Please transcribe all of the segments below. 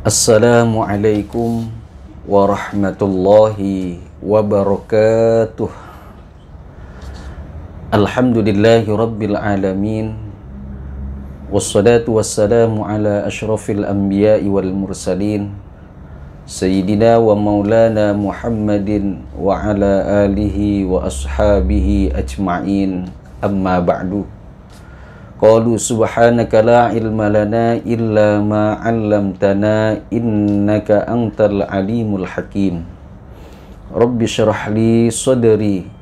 Assalamualaikum warahmatullahi wabarakatuh. Alhamdulillahi rabbil alamin. Wassalatu wassalamu ala ashrafil anbiya'i wal mursalin, Sayyidina wa maulana Muhammadin wa ala alihi wa ashabihi ajma'in. Amma ba'du. Qalu subhanaka la ilma lana illa ma 'allamtana innaka antal alimul hakim. Rabbi syrah li sadri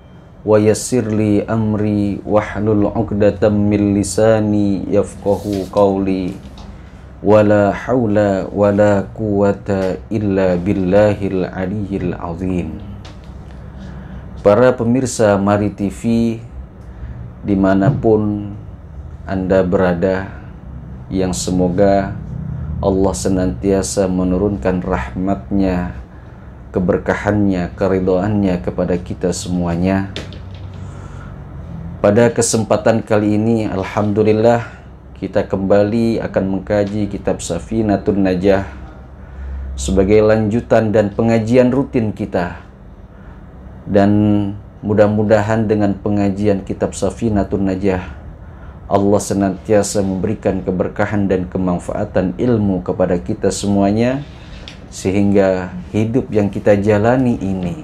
wa yassir li amri wahlul 'uqdatam min lisani yafqahu qawli. Wala haula wala quwata illa billahil aliyyil azim. Para pemirsa Mari TV dimanapun Anda berada, yang semoga Allah senantiasa menurunkan rahmatnya, keberkahannya, keridhaannya kepada kita semuanya. Pada kesempatan kali ini, alhamdulillah, kita kembali akan mengkaji kitab Safinatun Najah sebagai lanjutan dan pengajian rutin kita. Dan mudah-mudahan dengan pengajian kitab Safinatun Najah, Allah senantiasa memberikan keberkahan dan kemanfaatan ilmu kepada kita semuanya, sehingga hidup yang kita jalani ini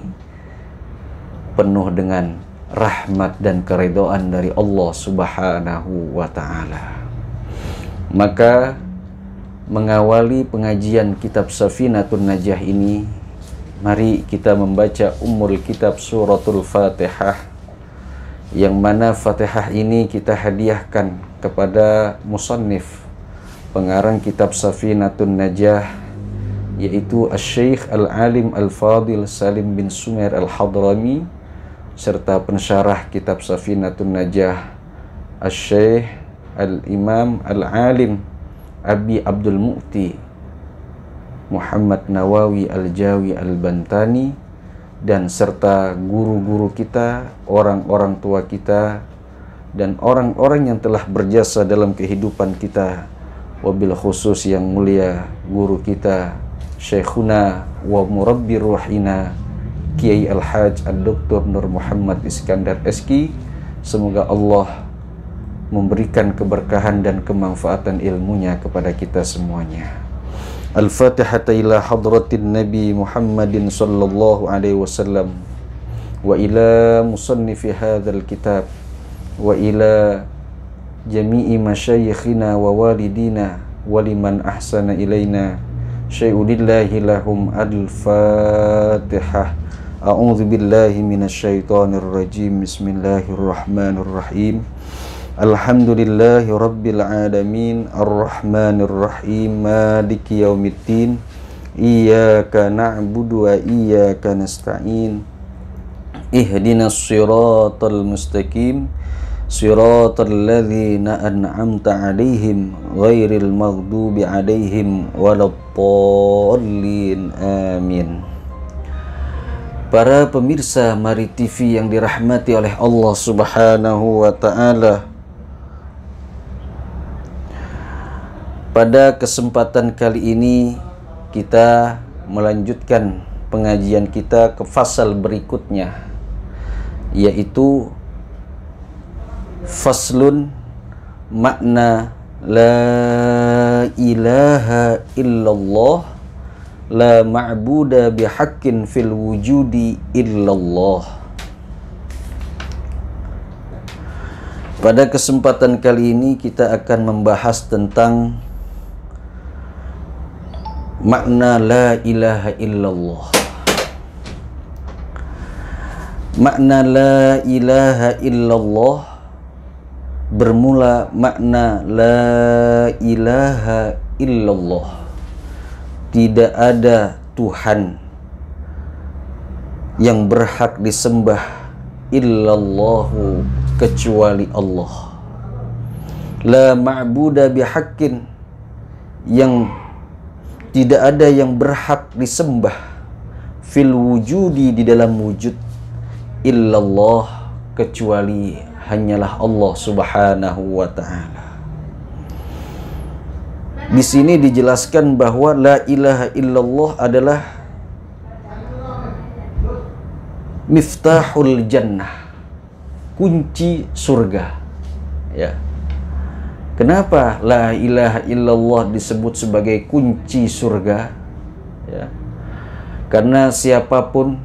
penuh dengan rahmat dan keridhaan dari Allah Subhanahu wa Ta'ala. Maka mengawali pengajian kitab Safinatun Najah ini, mari kita membaca Ummul Kitab Suratul Fatihah, yang mana Fatihah ini kita hadiahkan kepada musannif pengarang kitab Safinatun Najah, yaitu Asy-Syaikh Al-Alim Al-Fadil Salim bin Sumair Al-Hadrami, serta pensyarah kitab Safinatun Najah Asy-Syaikh Al-Imam Al-Alim Abi Abdul Mu'ti Muhammad Nawawi Al-Jawi Al-Bantani, dan serta guru-guru kita, orang-orang tua kita, dan orang-orang yang telah berjasa dalam kehidupan kita, wabil khusus yang mulia guru kita Syekhuna wa Murabbi Ruhina Kiai Al-Hajj Ad-Doktor Nur Muhammad Iskandar SK. Semoga Allah memberikan keberkahan dan kemanfaatan ilmunya kepada kita semuanya. Al-Fatihah ila hadratin Nabi Muhammadin sallallahu alaihi wasallam, wa ila musannifi hadzal kitab, wa ila jami'i masyayikhina wa walidina wa liman ahsana ilaina syai'ulillahi lahum. Al-Fatihah. A'udzu billahi minasyaitonir rajim. Bismillahirrahmanirrahim. Alhamdulillahi rabbil alamin, arrahmanir rahim, maliki yaumiddin, iyyaka na'budu wa iyyaka nasta'in, ihdinas siratal mustaqim, siratal ladzina an'amta 'alaihim ghairil maghdubi 'alaihim waladdallin, amin. Para pemirsa Mari TV yang dirahmati oleh Allah Subhanahu wa Ta'ala, pada kesempatan kali ini kita melanjutkan pengajian kita ke fasal berikutnya, yaitu faslun makna la ilaha illallah la ma'buda bihaqqin fil wujudi illallah. Pada kesempatan kali ini kita akan membahas tentang makna la ilaha illallah. Makna la ilaha illallah bermula makna la ilaha illallah, tidak ada Tuhan yang berhak disembah illallahu, kecuali Allah. La ma'buda bihaqqin, yang tidak ada yang berhak disembah, fil wujudi, di dalam wujud, illallah, kecuali hanyalah Allah Subhanahu wa Ta'ala. Di sini dijelaskan bahwa la ilaha illallah adalah miftahul jannah, kunci surga. Ya. Kenapa la ilaha illallah disebut sebagai kunci surga? Ya. Karena siapapun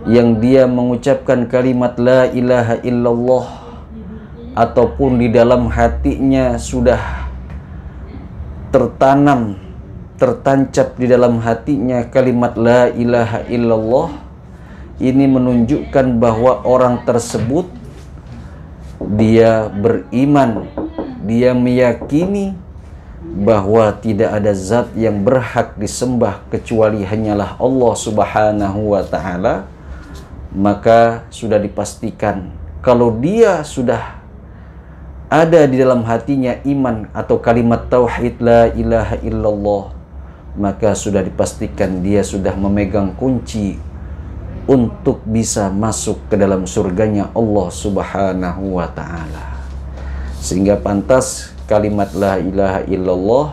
yang dia mengucapkan kalimat la ilaha illallah ataupun di dalam hatinya sudah tertancap di dalam hatinya kalimat la ilaha illallah, ini menunjukkan bahwa orang tersebut dia beriman, dia meyakini bahwa tidak ada zat yang berhak disembah kecuali hanyalah Allah Subhanahu wa ta'ala. Maka sudah dipastikan kalau dia sudah ada di dalam hatinya iman atau kalimat tauhid la ilaha illallah, maka sudah dipastikan dia sudah memegang kunci untuk bisa masuk ke dalam surganya Allah Subhanahu wa ta'ala. Sehingga pantas kalimat la ilaha illallah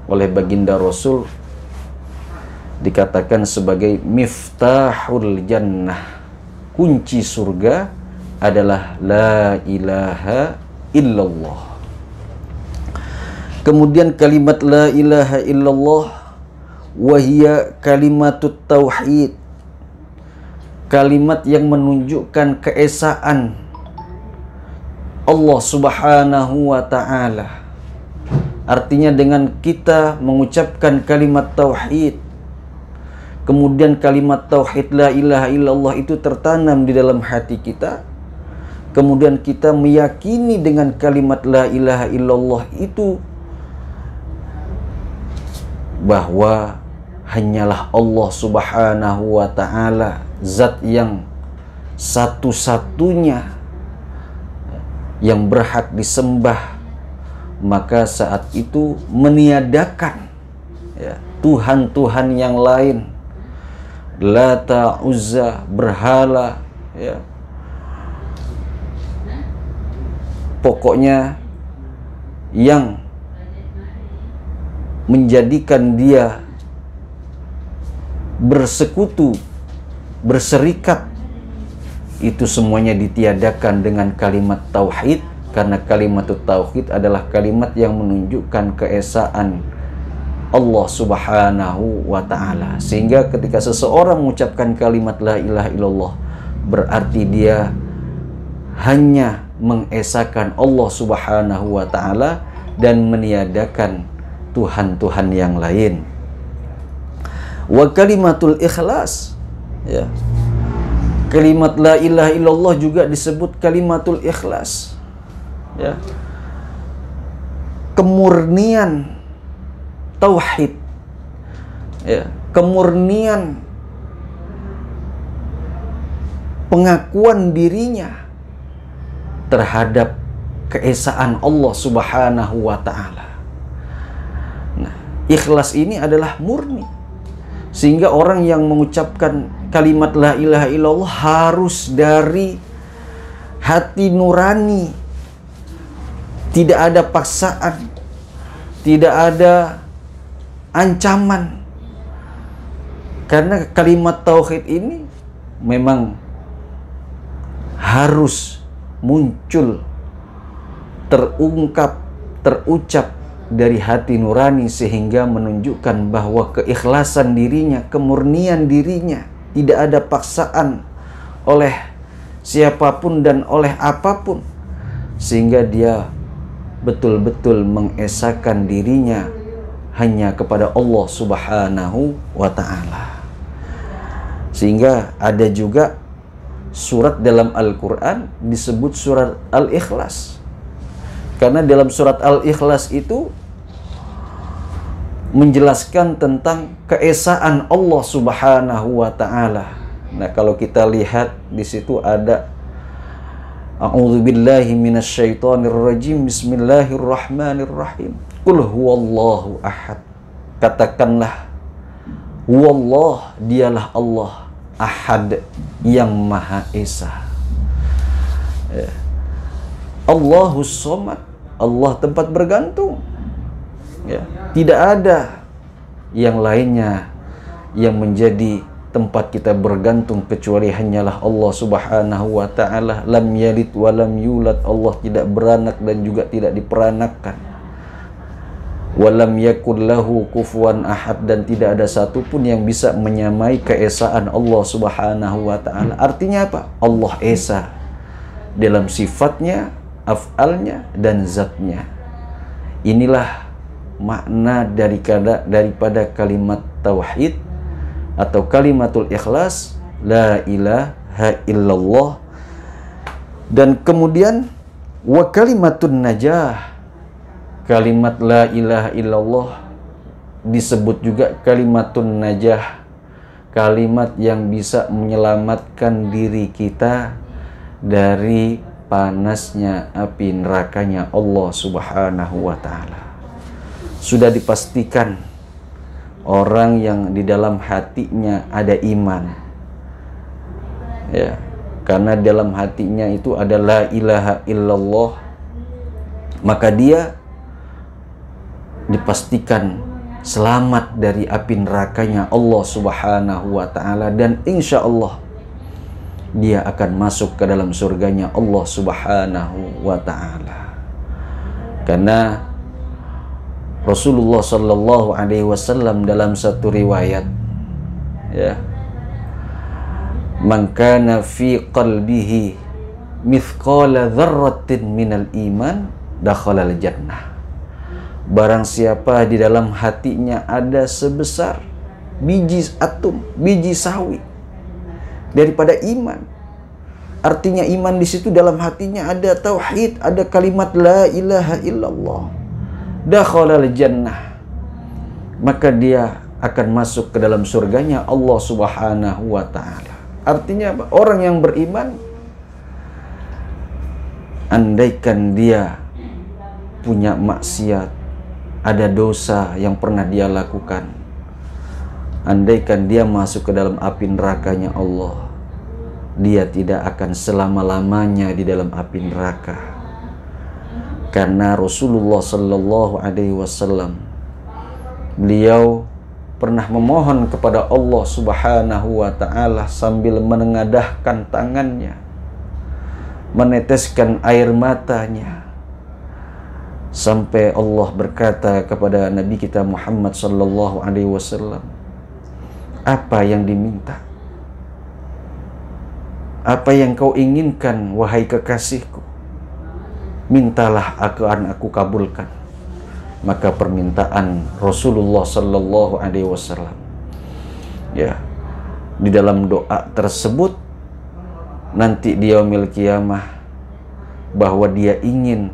oleh baginda Rasul dikatakan sebagai miftahul jannah, kunci surga adalah la ilaha illallah. Kemudian kalimat la ilaha illallah wahia kalimatut tauhid, kalimat yang menunjukkan keesaan Allah Subhanahu wa ta'ala. Artinya dengan kita mengucapkan kalimat tauhid, kemudian kalimat tauhid la ilaha illallah itu tertanam di dalam hati kita, kemudian kita meyakini dengan kalimat la ilaha illallah itu bahwa hanyalah Allah Subhanahu wa ta'ala zat yang satu-satunya yang berhak disembah, maka saat itu meniadakan ya, Tuhan-Tuhan yang lain, Lata, Uzza, berhala, ya, pokoknya yang menjadikan dia bersekutu, berserikat, itu semuanya ditiadakan dengan kalimat tauhid. Karena kalimat tauhid adalah kalimat yang menunjukkan keesaan Allah Subhanahu wa ta'ala. Sehingga ketika seseorang mengucapkan kalimat la ilaha illallah, berarti dia hanya mengesahkan Allah Subhanahu wa ta'ala dan meniadakan Tuhan-Tuhan yang lain. Wa kalimatul ikhlas, ya, kalimat la ilaha illallah juga disebut kalimatul ikhlas, ya, kemurnian tauhid, ya, kemurnian pengakuan dirinya terhadap keesaan Allah Subhanahu wa ta'ala. Nah, ikhlas ini adalah murni, sehingga orang yang mengucapkan kalimat la ilaha illallah harus dari hati nurani, tidak ada paksaan, tidak ada ancaman. Karena kalimat tauhid ini memang harus muncul, terungkap, terucap dari hati nurani, sehingga menunjukkan bahwa keikhlasan dirinya, kemurnian dirinya, tidak ada paksaan oleh siapapun dan oleh apapun, sehingga dia betul-betul mengesahkan dirinya hanya kepada Allah Subhanahu wa ta'ala. Sehingga ada juga surat dalam Al-Quran disebut surat Al-Ikhlas, karena dalam surat Al-Ikhlas itu menjelaskan tentang keesaan Allah Subhanahu wa ta'ala. Nah, kalau kita lihat di situ ada A'udzubillahi minasyaitonirrajim, bismillahirrahmanirrahim. Qul huwallahu ahad. Katakanlah, huwallah, dialah Allah, ahad, yang maha esa. Allahus somad, Allah tempat bergantung. Ya, tidak ada yang lainnya yang menjadi tempat kita bergantung kecuali hanyalah Allah Subhanahu wa taala. Lam yalid wa lam yulad, Allah tidak beranak dan juga tidak diperanakkan. Walam yakul lahu kufuwan ahad, dan tidak ada satupun yang bisa menyamai keesaan Allah Subhanahu wa taala. Artinya apa? Allah esa dalam sifatnya, af'alnya, dan zatnya. Inilah makna daripada kalimat tauhid atau kalimatul ikhlas, la ilaha illallah. Dan kemudian wa kalimatun najah, kalimat la ilaha illallah disebut juga kalimatun najah, kalimat yang bisa menyelamatkan diri kita dari panasnya api nerakanya Allah Subhanahu wa taala. Sudah dipastikan orang yang di dalam hatinya ada iman, ya, karena dalam hatinya itu ada la ilaha illallah, maka dia dipastikan selamat dari api nerakanya Allah Subhanahu wa taala, dan insya Allah dia akan masuk ke dalam surganya Allah Subhanahu wa taala. Karena Rasulullah sallallahu alaihi wasallam dalam satu riwayat, ya, man kana fi qalbihi mithqala dzarratin minal iman dakhalal jannah. Barang siapa di dalam hatinya ada sebesar biji atom, biji sawi daripada iman. Artinya iman di situ dalam hatinya ada tauhid, ada kalimat la ilaha illallah, dakhalal jannah, maka dia akan masuk ke dalam surganya Allah Subhanahu wa taala. Artinya apa? Orang yang beriman, andaikan dia punya maksiat, ada dosa yang pernah dia lakukan, andaikan dia masuk ke dalam api nerakanya Allah, dia tidak akan selama-lamanya di dalam api neraka. Karena Rasulullah sallallahu alaihi wasallam, beliau pernah memohon kepada Allah Subhanahu wa taala sambil menengadahkan tangannya, meneteskan air matanya, sampai Allah berkata kepada Nabi kita Muhammad sallallahu alaihi wasallam, apa yang diminta? Apa yang kau inginkan wahai kekasihku? Mintalah, akan aku kabulkan. Maka permintaan Rasulullah sallallahu alaihi wasallam, ya, di dalam doa tersebut nanti di yaumil qiyamah, bahwa dia ingin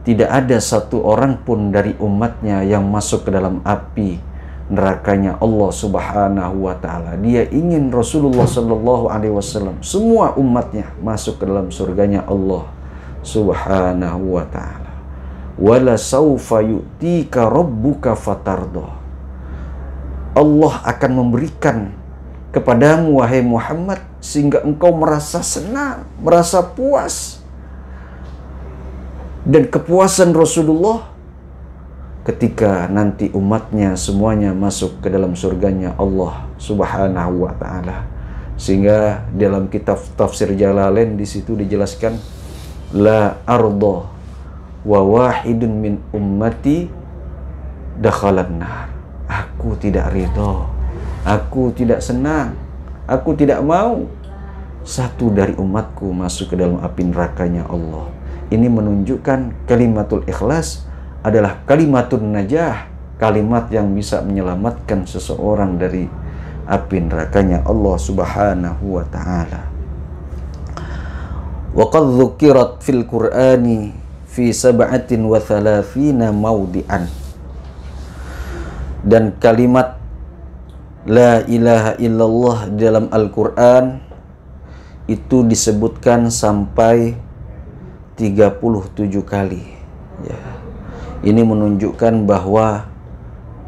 tidak ada satu orang pun dari umatnya yang masuk ke dalam api nerakanya Allah Subhanahu wa taala. Dia ingin Rasulullah sallallahu alaihi wasallam semua umatnya masuk ke dalam surganya Allah Subhanahu wa taala. Wala saufa yu'tika rabbuka fatardo. Allah akan memberikan kepadamu wahai Muhammad sehingga engkau merasa senang, merasa puas. Dan kepuasan Rasulullah ketika nanti umatnya semuanya masuk ke dalam surganya Allah Subhanahu wa taala. Sehingga dalam kitab Tafsir Jalalain di situ dijelaskan, la ardo wa wahidun min ummati dakhalan nar. Aku tidak ridho, aku tidak senang, aku tidak mau satu dari umatku masuk ke dalam api nerakanya Allah. Ini menunjukkan kalimatul ikhlas adalah kalimatun najah, kalimat yang bisa menyelamatkan seseorang dari api nerakanya Allah Subhanahu wa taala. Wa qad dzukirat fil Qur'ani fi 37 mawdi'an. Dan kalimat la ilaha illallah dalam Al-Qur'an itu disebutkan sampai 37 kali, ya. Ini menunjukkan bahwa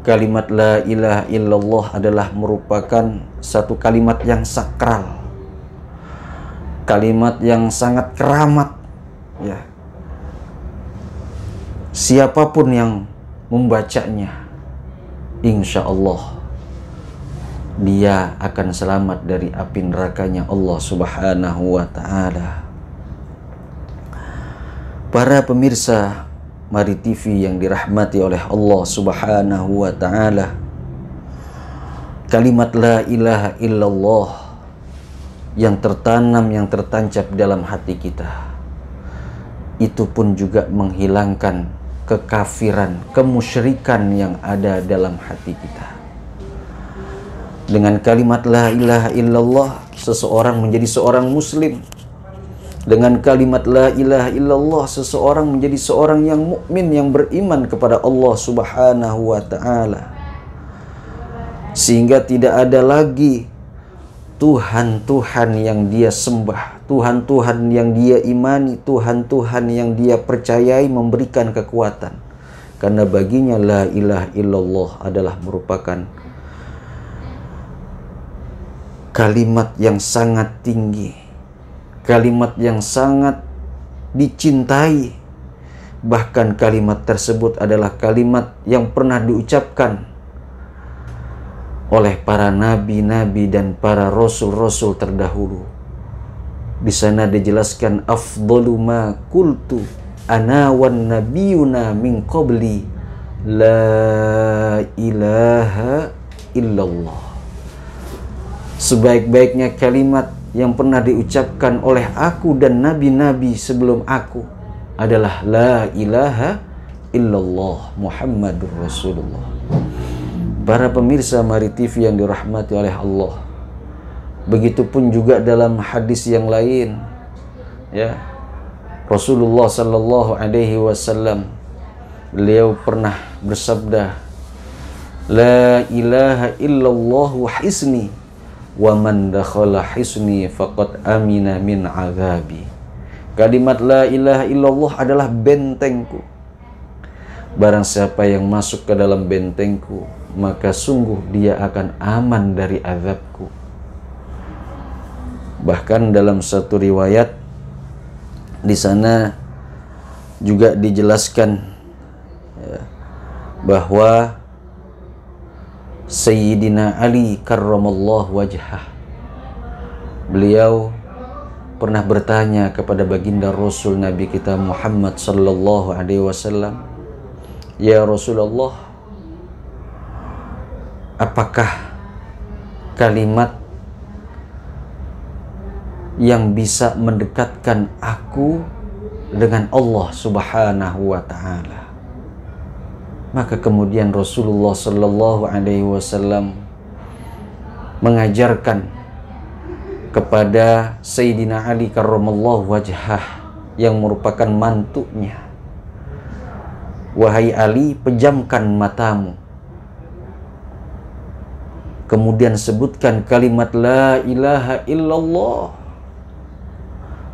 kalimat la ilaha illallah adalah merupakan satu kalimat yang sakral, kalimat yang sangat keramat, ya. Siapapun yang membacanya, insya Allah dia akan selamat dari api nerakanya Allah Subhanahu wa ta'ala. Para pemirsa Mari TV yang dirahmati oleh Allah Subhanahu wa ta'ala, kalimat la ilaha illallah yang tertanam, yang tertancap dalam hati kita, itu pun juga menghilangkan kekafiran, kemusyrikan yang ada dalam hati kita. Dengan kalimat la ilaha illallah, seseorang menjadi seorang muslim. Dengan kalimat la ilaha illallah, seseorang menjadi seorang yang mukmin, yang beriman kepada Allah Subhanahu wa ta'ala. Sehingga tidak ada lagi Tuhan-Tuhan yang dia sembah, Tuhan-Tuhan yang dia imani, Tuhan-Tuhan yang dia percayai memberikan kekuatan. Karena baginya la ilaha illallah adalah merupakan kalimat yang sangat tinggi, kalimat yang sangat dicintai. Bahkan kalimat tersebut adalah kalimat yang pernah diucapkan oleh para nabi-nabi dan para rasul-rasul terdahulu. Di sana dijelaskan afdalu ma qultu ana wan nabiyuna min qabli la ilaha illallah. Sebaik-baiknya kalimat yang pernah diucapkan oleh aku dan nabi-nabi sebelum aku adalah la ilaha illallah Muhammadur Rasulullah. Para pemirsa Mari TV yang dirahmati oleh Allah, begitupun juga dalam hadis yang lain, ya, Rasulullah sallallahu alaihi wasallam beliau pernah bersabda, la ilaha illallah hisni wa man dakhala hisni faqad amina min azabi. Kalimat la ilaha illallah adalah bentengku. Barang siapa yang masuk ke dalam bentengku, maka sungguh dia akan aman dari azabku. Bahkan dalam satu riwayat di sana juga dijelaskan, ya, bahwa Sayyidina Ali karramallahu wajhah, beliau pernah bertanya kepada baginda Rasul Nabi kita Muhammad sallallahu alaihi wasallam, ya Rasulullah, apakah kalimat yang bisa mendekatkan aku dengan Allah Subhanahu wa ta'ala? Maka kemudian Rasulullah sallallahu alaihi wasallam mengajarkan kepada Sayyidina Ali karramallahu wajhah yang merupakan mantunya, wahai Ali, pejamkan matamu, kemudian sebutkan kalimat la ilaha illallah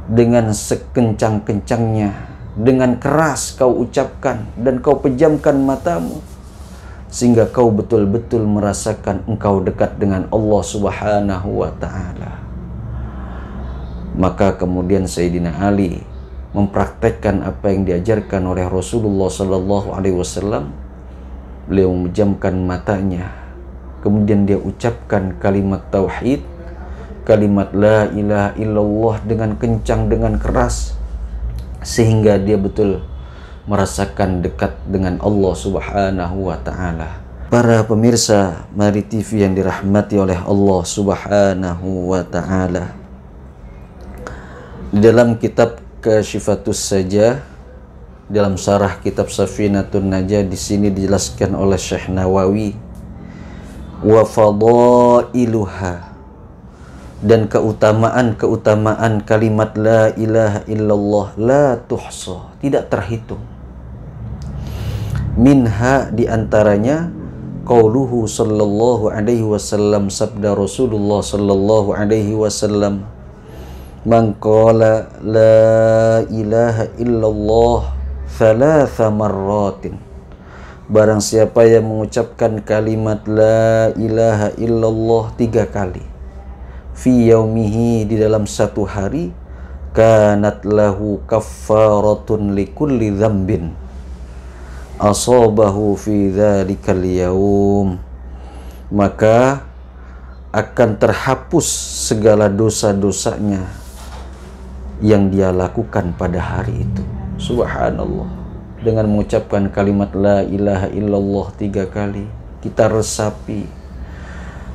dengan sekencang-kencangnya, dengan keras kau ucapkan dan kau pejamkan matamu, sehingga kau betul-betul merasakan engkau dekat dengan Allah Subhanahu wa ta'ala. Maka kemudian Sayyidina Ali mempraktekkan apa yang diajarkan oleh Rasulullah sallallahu alaihi wasallam. Beliau memejamkan matanya, kemudian dia ucapkan kalimat tauhid, kalimat la ilaha illallah dengan kencang, dengan keras, sehingga dia betul merasakan dekat dengan Allah Subhanahu wa ta'ala. Para pemirsa Mari TV yang dirahmati oleh Allah Subhanahu wa ta'ala, di dalam kitab Kasyifatus Sajah, dalam syarah kitab Safinatun Najah, di sini dijelaskan oleh Syekh Nawawi, wa fadailuha, dan keutamaan-keutamaan kalimat la ilaha illallah la tuhsa, tidak terhitung. Minha, diantaranya qauluhu sallallahu alaihi wasallam, sabda Rasulullah sallallahu alaihi wasallam, man qala la ilaha illallah thalatha marratin, barang siapa yang mengucapkan kalimat la ilaha illallah 3 kali, fi yaumihi, di dalam satu hari, kanat lahu kaffaratun likulli dzambin, asabahu fi dzalikal yaum, maka akan terhapus segala dosa-dosanya yang dia lakukan pada hari itu. Subhanallah. Dengan mengucapkan kalimat la ilaha illallah 3 kali, kita resapi,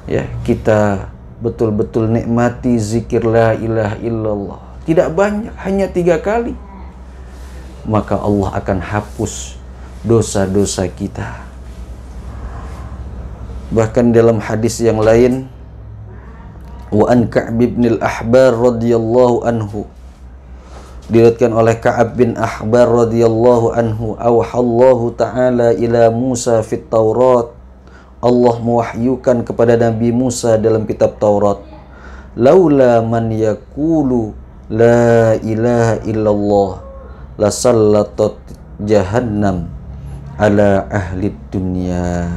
ya, kita betul-betul nikmati zikir la ilaha illallah. Tidak banyak, hanya 3 kali, maka Allah akan hapus dosa-dosa kita. Bahkan dalam hadis yang lain, wa an Ka'b bin al-Ahbar radhiyallahu anhu, diriwayatkan oleh Ka'ab bin Ahbar radhiyallahu anhu, auhallahu ta'ala ila Musa fit Taurat, Allah mewahyukan kepada Nabi Musa dalam kitab Taurat, laula man yaqulu la ilaha illallah la sallatat jahannam ala ahli dunya.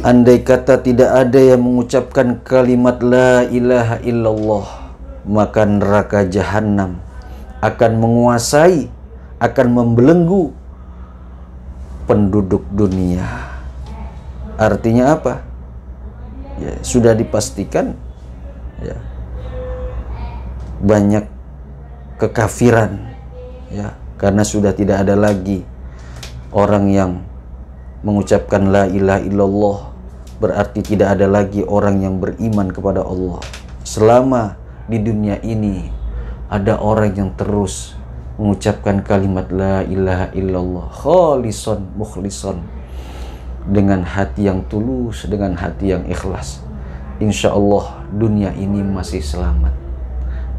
Andai kata tidak ada yang mengucapkan kalimat la ilaha illallah, maka neraka jahanam akan menguasai, akan membelenggu penduduk dunia. Artinya apa? Ya, sudah dipastikan, ya, banyak kekafiran, ya, karena sudah tidak ada lagi orang yang mengucapkan la ilaha illallah, berarti tidak ada lagi orang yang beriman kepada Allah. Selama di dunia ini ada orang yang terus mengucapkan kalimat la ilaha illallah khalisan mukhlisan, dengan hati yang tulus, dengan hati yang ikhlas, insya Allah dunia ini masih selamat,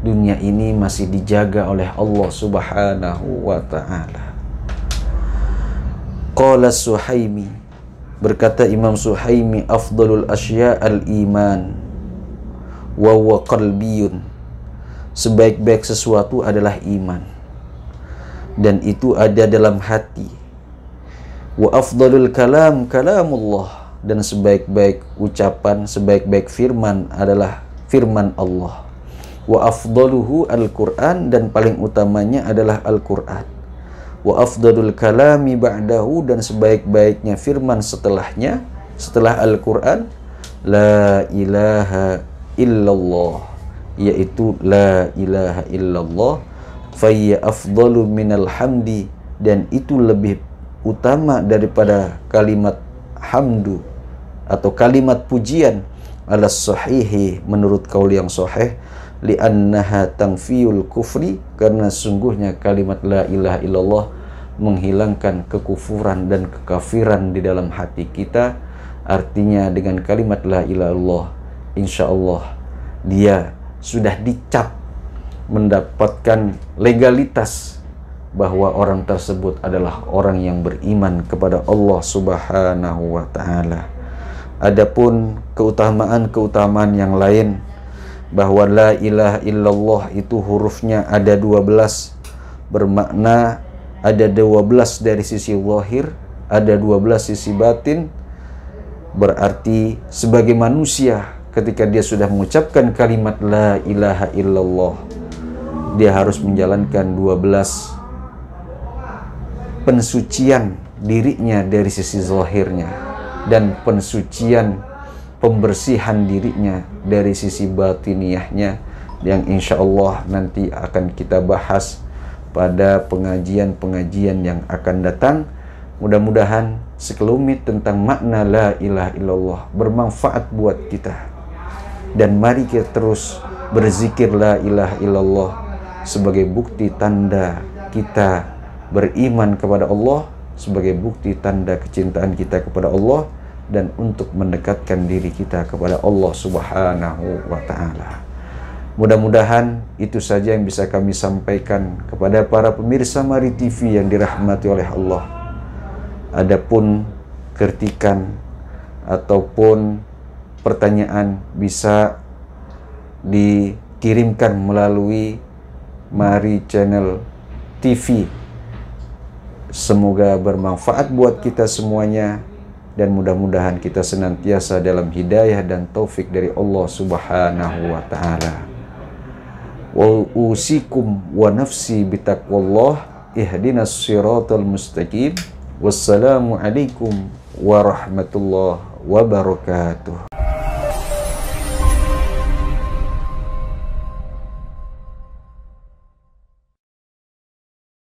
dunia ini masih dijaga oleh Allah subhanahu wa ta'ala. Qala Suhaimi, berkata Imam Suhaimi, afdalul asya al-iman wa huwa qalbiyun, sebaik-baik sesuatu adalah iman, dan itu ada dalam hati. Wa afdalul kalam kalamullah, dan sebaik-baik ucapan, sebaik-baik firman adalah firman Allah. Wa afdaluhu al-Quran, dan paling utamanya adalah Al-Quran. Wa afdalul kalami ba'dahu, dan sebaik-baiknya firman setelahnya, setelah Al-Quran, la ilaha illallah, yaitu la ilaha illallah, fayya afdalu minal hamdi, dan itu lebih utama daripada kalimat hamdu atau kalimat pujian, ala sahihi, menurut kaul yang sahih, li'annaha tanfiyul kufri, karena sungguhnya kalimat la ilaha illallah menghilangkan kekufuran dan kekafiran di dalam hati kita. Artinya dengan kalimat la ilaha illallah, insya Allah dia sudah dicap mendapatkan legalitas bahwa orang tersebut adalah orang yang beriman kepada Allah subhanahu wa ta'ala. Adapun keutamaan-keutamaan yang lain, bahwa la ilaha illallah itu hurufnya ada 12, bermakna ada 12 dari sisi zahir, ada 12 sisi batin. Berarti sebagai manusia, ketika dia sudah mengucapkan kalimat la ilaha illallah, dia harus menjalankan 12 pensucian dirinya dari sisi zahirnya, dan pensucian pembersihan dirinya dari sisi batiniyahnya, yang insya Allah nanti akan kita bahas pada pengajian-pengajian yang akan datang. Mudah-mudahan sekelumit tentang makna la ilaha illallah bermanfaat buat kita, dan mari kita terus berzikir la ilaha illallah sebagai bukti tanda kita beriman kepada Allah, sebagai bukti tanda kecintaan kita kepada Allah, dan untuk mendekatkan diri kita kepada Allah subhanahu wa ta'ala. Mudah-mudahan itu saja yang bisa kami sampaikan kepada para pemirsa Mari TV yang dirahmati oleh Allah. Adapun kritikan ataupun pertanyaan bisa dikirimkan melalui Mari Channel TV. Semoga bermanfaat buat kita semuanya, dan mudah-mudahan kita senantiasa dalam hidayah dan taufik dari Allah subhanahu wa ta'ala. Wa usikum wa nafsi bitaqwallah. ihdinas siratal mustaqim. Wassalamualaikum warahmatullahi wabarakatuh.